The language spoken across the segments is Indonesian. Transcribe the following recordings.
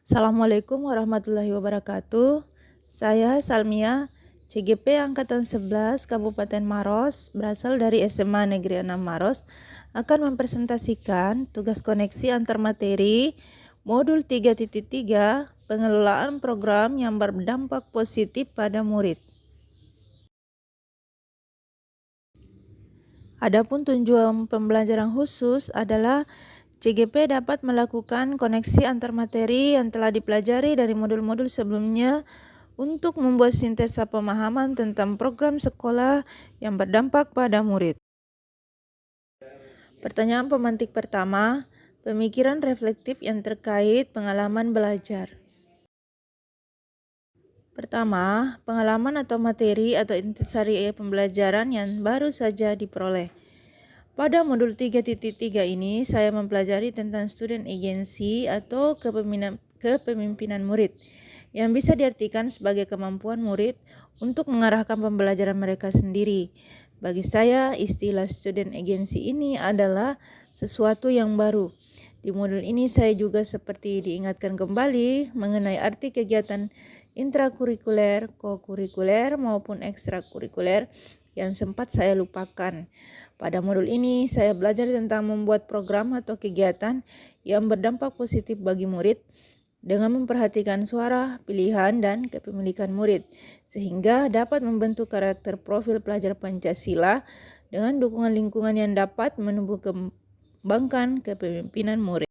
Assalamualaikum warahmatullahi wabarakatuh. Saya Salmia, CGP Angkatan 11 Kabupaten Maros, berasal dari SMA Negeri 6 Maros, akan mempresentasikan tugas koneksi antar materi Modul 3.3 pengelolaan program yang berdampak positif pada murid. Adapun tujuan pembelajaran khusus adalah CGP dapat melakukan koneksi antar materi yang telah dipelajari dari modul-modul sebelumnya untuk membuat sintesa pemahaman tentang program sekolah yang berdampak pada murid. Pertanyaan pemantik pertama, pemikiran reflektif yang terkait pengalaman belajar. Pertama, pengalaman atau materi atau intisari pembelajaran yang baru saja diperoleh. Pada modul 3.3 ini, saya mempelajari tentang student agency atau kepemimpinan murid, yang bisa diartikan sebagai kemampuan murid untuk mengarahkan pembelajaran mereka sendiri. Bagi saya, istilah student agency ini adalah sesuatu yang baru. Di modul ini saya juga seperti diingatkan kembali mengenai arti kegiatan intrakurikuler, kokurikuler maupun ekstrakurikuler yang sempat saya lupakan. Pada modul ini saya belajar tentang membuat program atau kegiatan yang berdampak positif bagi murid dengan memperhatikan suara, pilihan, dan kepemilikan murid, sehingga dapat membentuk karakter profil pelajar Pancasila dengan dukungan lingkungan yang dapat menumbuh kembangkan kepemimpinan murid.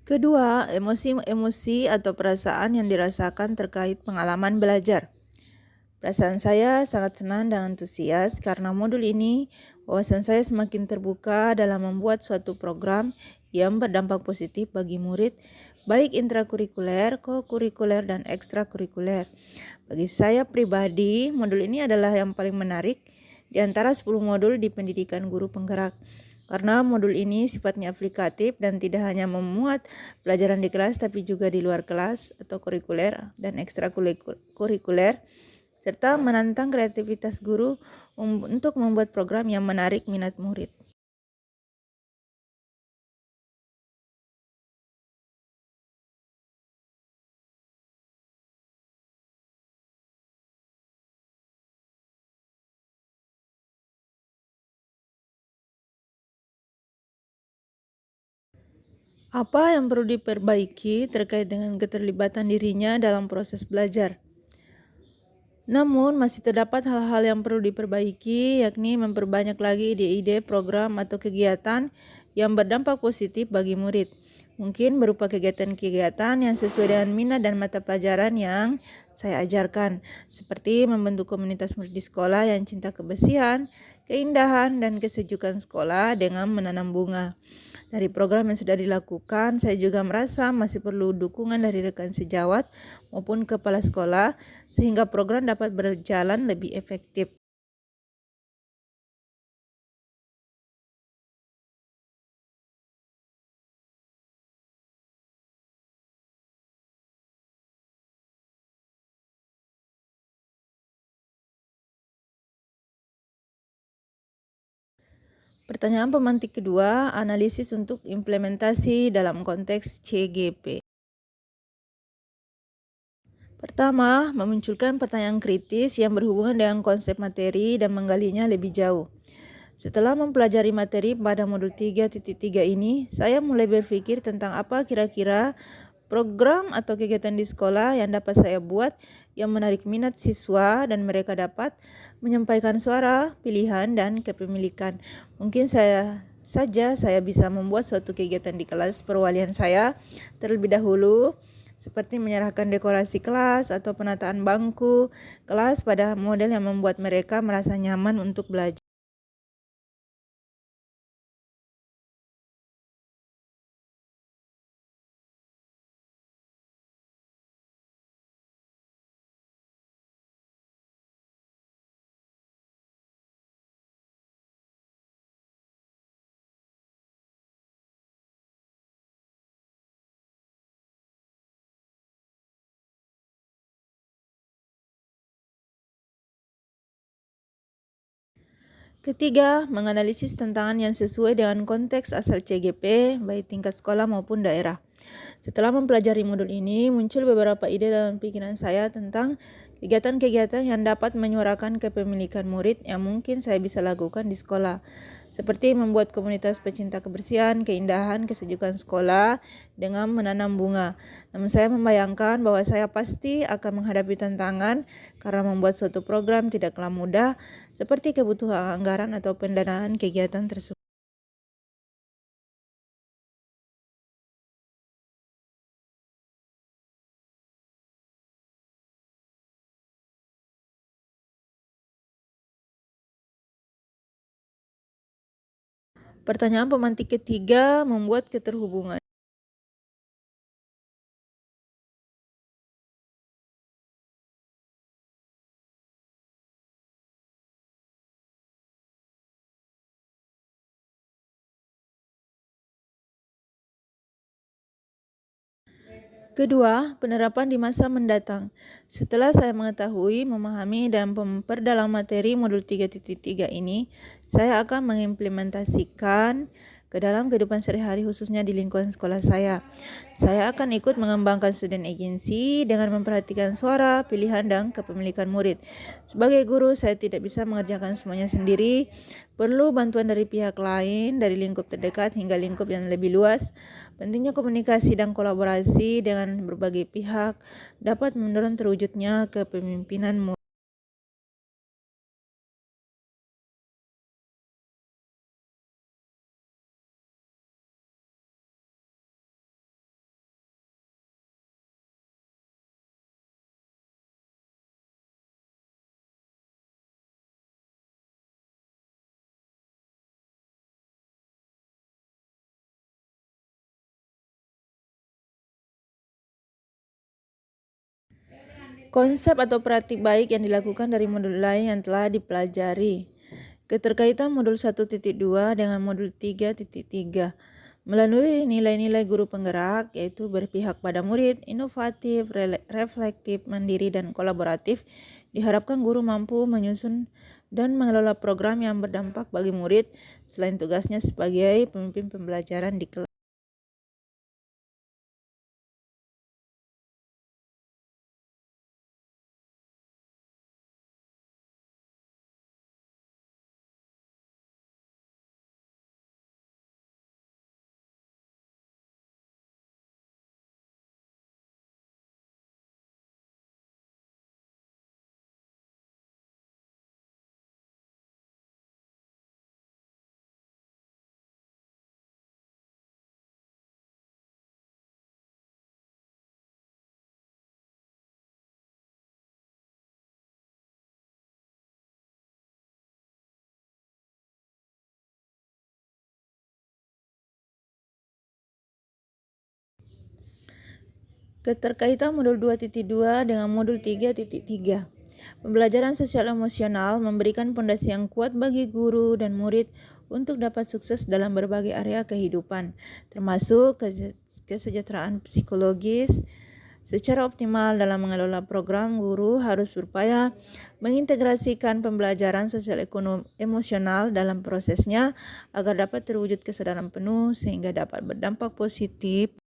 Kedua, emosi-emosi atau perasaan yang dirasakan terkait pengalaman belajar. Perasaan saya sangat senang dan antusias karena modul ini wawasan saya semakin terbuka dalam membuat suatu program yang berdampak positif bagi murid, baik intrakurikuler, kokurikuler, dan ekstrakurikuler. Bagi saya pribadi, modul ini adalah yang paling menarik di antara 10 modul di pendidikan guru penggerak. Karena modul ini sifatnya aplikatif dan tidak hanya memuat pelajaran di kelas tapi juga di luar kelas atau kurikuler dan ekstrakurikuler, serta menantang kreativitas guru untuk membuat program yang menarik minat murid. Apa yang perlu diperbaiki terkait dengan keterlibatan dirinya dalam proses belajar? Namun masih terdapat hal-hal yang perlu diperbaiki, yakni memperbanyak lagi ide-ide program atau kegiatan yang berdampak positif bagi murid. Mungkin berupa kegiatan-kegiatan yang sesuai dengan minat dan mata pelajaran yang saya ajarkan, seperti membentuk komunitas murid di sekolah yang cinta kebersihan, keindahan, dan kesejukan sekolah dengan menanam bunga. Dari program yang sudah dilakukan, saya juga merasa masih perlu dukungan dari rekan sejawat maupun kepala sekolah sehingga program dapat berjalan lebih efektif. Pertanyaan pemantik kedua, analisis untuk implementasi dalam konteks CGP. Pertama, memunculkan pertanyaan kritis yang berhubungan dengan konsep materi dan menggalinya lebih jauh. Setelah mempelajari materi pada modul 3.3 ini, saya mulai berpikir tentang apa kira-kira program atau kegiatan di sekolah yang dapat saya buat yang menarik minat siswa dan mereka dapat menyampaikan suara, pilihan, dan kepemilikan. Mungkin saya bisa membuat suatu kegiatan di kelas perwalian saya terlebih dahulu, seperti menyerahkan dekorasi kelas atau penataan bangku kelas pada model yang membuat mereka merasa nyaman untuk belajar. Ketiga, menganalisis tantangan yang sesuai dengan konteks asal CGP, baik tingkat sekolah maupun daerah. Setelah mempelajari modul ini, muncul beberapa ide dalam pikiran saya tentang kegiatan-kegiatan yang dapat menyuarakan kepemilikan murid yang mungkin saya bisa lakukan di sekolah, seperti membuat komunitas pecinta kebersihan, keindahan, kesejukan sekolah dengan menanam bunga. Namun saya membayangkan bahwa saya pasti akan menghadapi tantangan karena membuat suatu program tidaklah mudah, seperti kebutuhan anggaran atau pendanaan kegiatan tersebut. Pertanyaan pemantik ketiga membuat keterhubungan. Kedua, penerapan di masa mendatang. Setelah saya mengetahui, memahami, dan memperdalam materi modul 3.3 ini, saya akan mengimplementasikan ke dalam kehidupan sehari-hari khususnya di lingkungan sekolah saya. Saya akan ikut mengembangkan student agency dengan memperhatikan suara, pilihan, dan kepemilikan murid. Sebagai guru, saya tidak bisa mengerjakan semuanya sendiri, perlu bantuan dari pihak lain, dari lingkup terdekat hingga lingkup yang lebih luas. Pentingnya komunikasi dan kolaborasi dengan berbagai pihak dapat mendorong terwujudnya kepemimpinan murid. Konsep atau praktik baik yang dilakukan dari modul lain yang telah dipelajari. Keterkaitan modul 1.2 dengan modul 3.3. Melalui nilai-nilai guru penggerak, yaitu berpihak pada murid, inovatif, reflektif, mandiri, dan kolaboratif, diharapkan guru mampu menyusun dan mengelola program yang berdampak bagi murid selain tugasnya sebagai pemimpin pembelajaran di kelas. Keterkaitan modul 2.2 dengan modul 3.3. Pembelajaran sosial emosional memberikan pondasi yang kuat bagi guru dan murid untuk dapat sukses dalam berbagai area kehidupan, termasuk kesejahteraan psikologis. Secara optimal dalam mengelola program, guru harus berupaya mengintegrasikan pembelajaran sosial emosional dalam prosesnya agar dapat terwujud kesadaran penuh sehingga dapat berdampak positif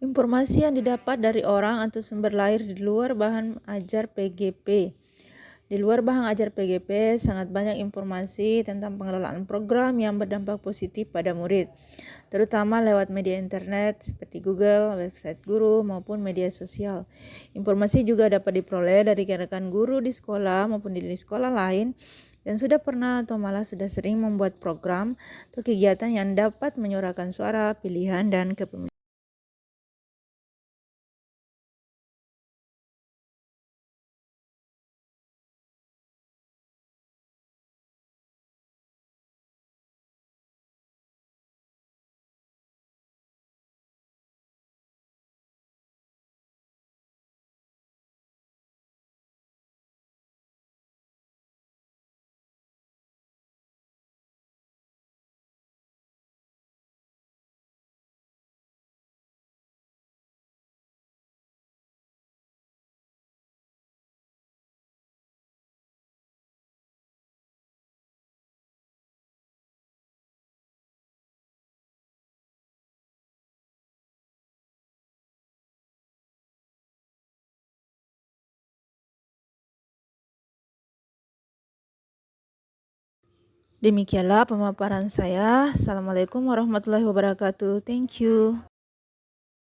Informasi yang didapat dari orang atau sumber lain di luar bahan ajar PGP. Di luar bahan ajar PGP, sangat banyak informasi tentang pengelolaan program yang berdampak positif pada murid, terutama lewat media internet seperti Google, website guru, maupun media sosial. Informasi juga dapat diperoleh dari rekan guru di sekolah maupun di sekolah lain dan sudah pernah atau malah sudah sering membuat program atau kegiatan yang dapat menyuarakan suara, pilihan, dan kepemimpinan. Demikianlah pemaparan saya. Assalamualaikum warahmatullahi wabarakatuh. Thank you.